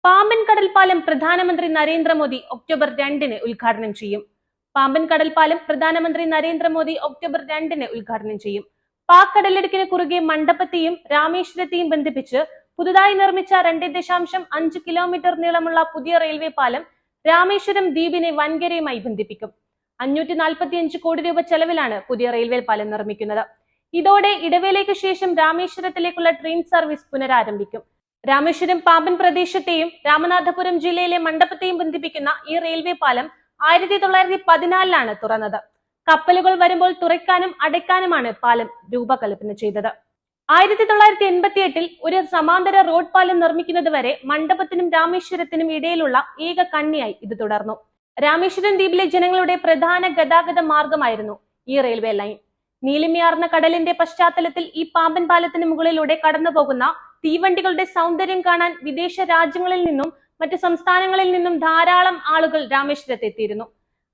പാമ്പൻ കടൽപ്പാലം പ്രധാനമന്ത്രി നരേന്ദ്രമോദി ഒക്ടോബർ 2-ന് ഉദ്ഘാടനം ചെയ്യും. പാമ്പൻ കടൽപ്പാലം പ്രധാനമന്ത്രി നരേന്ദ്രമോദി ഒക്ടോബർ 2-ന് ഉദ്ഘാടനം ചെയ്യും. പാക് കടലിടുക്കിന് കുറുകെ മണ്ഡപത്തെയും രാമേശ്വരത്തെയും ബന്ധിപ്പിച്ച് പുതുതായി നിർമ്മിച്ച 2.5 കിലോമീറ്റർ നീളമുള്ള പുതിയ റെയിൽവേ പാലം രാമേശ്വരം ദ്വീപിനെ വൻകരയുമായി ബന്ധിപ്പിക്കും. 545 കോടി രൂപ ചെലവിലാണ് പുതിയ റെയിൽവേ പാലം നിർമ്മിക്കുന്നത്. ഇതോടെ ഇടവേളയ്ക്ക് ശേഷം രാമേശ്വരത്തിലേക്കുള്ള ട്രെയിൻ സർവീസ് പുനരാരംഭിക്കും. രാമേശ്വരം പാമ്പൻ പ്രദേശത്തെയും രാമനാഥപുരം ജില്ലയിലെ മണ്ഡപത്തെയും ബന്ധിപ്പിക്കുന്ന ഈ റെയിൽവേ പാലം 1914-ലാണ് തുറന്നത്. കപ്പലുകൾ വരുമ്പോൾ തുറക്കാനും അടയ്ക്കാനുമാണ് പാലം രൂപകൽപ്പന ചെയ്തത്. 1988-ൽ ഒരു സമാന്തര റോഡ് പാലം നിർമ്മിക്കുന്നത് വരെ മണ്ഡപത്തിനും രാമേശ്വരത്തിനും ഇടയിലുള്ള ഏക കണ്ണിയായി ഇത് തുടർന്നു. രാമേശ്വരം ദ്വീപിലെ ജനങ്ങളുടെ പ്രധാന ഗതാഗത മാർഗമായിരുന്നു ഈ റെയിൽവേ ലൈൻ. നീലിമയാർന്ന കടലിന്റെ പശ്ചാത്തലത്തിൽ ഈ പാമ്പൻ പാലത്തിന് മുകളിലൂടെ കടന്നുപോകുന്ന തീവണ്ടികളുടെ സൗന്ദര്യം കാണാൻ വിദേശ രാജ്യങ്ങളിൽ നിന്നും മറ്റു സംസ്ഥാനങ്ങളിൽ നിന്നും ധാരാളം ആളുകൾ രാമേശ്വരത്ത് എത്തിയിരുന്നു.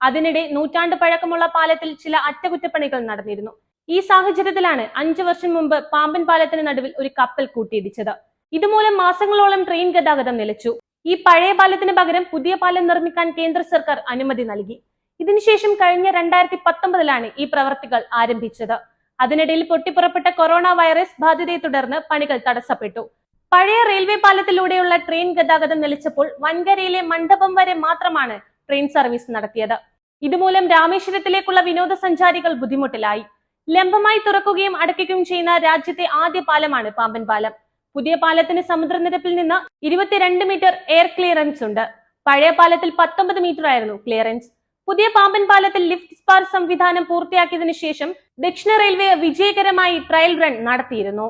അതിനിടെ നൂറ്റാണ്ട് പഴക്കമുള്ള പാലത്തിൽ ചില അറ്റകുറ്റപ്പണികൾ നടന്നിരുന്നു. ഈ സാഹചര്യത്തിലാണ് 5 വർഷം മുമ്പ് പാമ്പൻ പാലത്തിന് നടുവിൽ ഒരു കപ്പൽ കൂട്ടിയിടിച്ചത്. ഇതുമൂലം മാസങ്ങളോളം ട്രെയിൻ ഗതാഗതം നിലച്ചു. ഈ പഴയ പാലത്തിന് പകരം പുതിയ പാലം നിർമ്മിക്കാൻ കേന്ദ്ര സർക്കാർ അനുമതി നൽകി. ഇതിനുശേഷം കഴിഞ്ഞ 2019-ലാണ് ഈ പ്രവർത്തികൾ ആരംഭിച്ചത്. അതിനിടയിൽ പൊട്ടിപ്പുറപ്പെട്ട കൊറോണ വൈറസ് ബാധിതയെ തുടർന്ന് പണികൾ തടസ്സപ്പെട്ടു. പഴയ റെയിൽവേ പാലത്തിലൂടെയുള്ള ട്രെയിൻ ഗതാഗതം നിലച്ചപ്പോൾ വൻകരയിലെ മണ്ഡപം വരെ മാത്രമാണ് ട്രെയിൻ സർവീസ് നടത്തിയത്. ഇതുമൂലം രാമേശ്വരത്തിലേക്കുള്ള വിനോദസഞ്ചാരികൾ ബുദ്ധിമുട്ടിലായി. ലംബമായി തുറക്കുകയും അടയ്ക്കുകയും ചെയ്യുന്ന രാജ്യത്തെ ആദ്യ പാലമാണ് പാമ്പൻ പാലം. പുതിയ പാലത്തിന് സമുദ്രനിരപ്പിൽ നിന്ന് 22 മീറ്റർ എയർ ക്ലിയറൻസ് ഉണ്ട്. പഴയ പാലത്തിൽ 19 മീറ്റർ ആയിരുന്നു ക്ലിയറൻസ്. പുതിയ പാമ്പൻ പാലത്തിൽ ലിഫ്റ്റ് സ്പാർ സംവിധാനം പൂർത്തിയാക്കിയതിനു ശേഷം ദക്ഷിണ റെയിൽവേ വിജയകരമായി ട്രയൽ റൺ നടത്തിയിരുന്നു.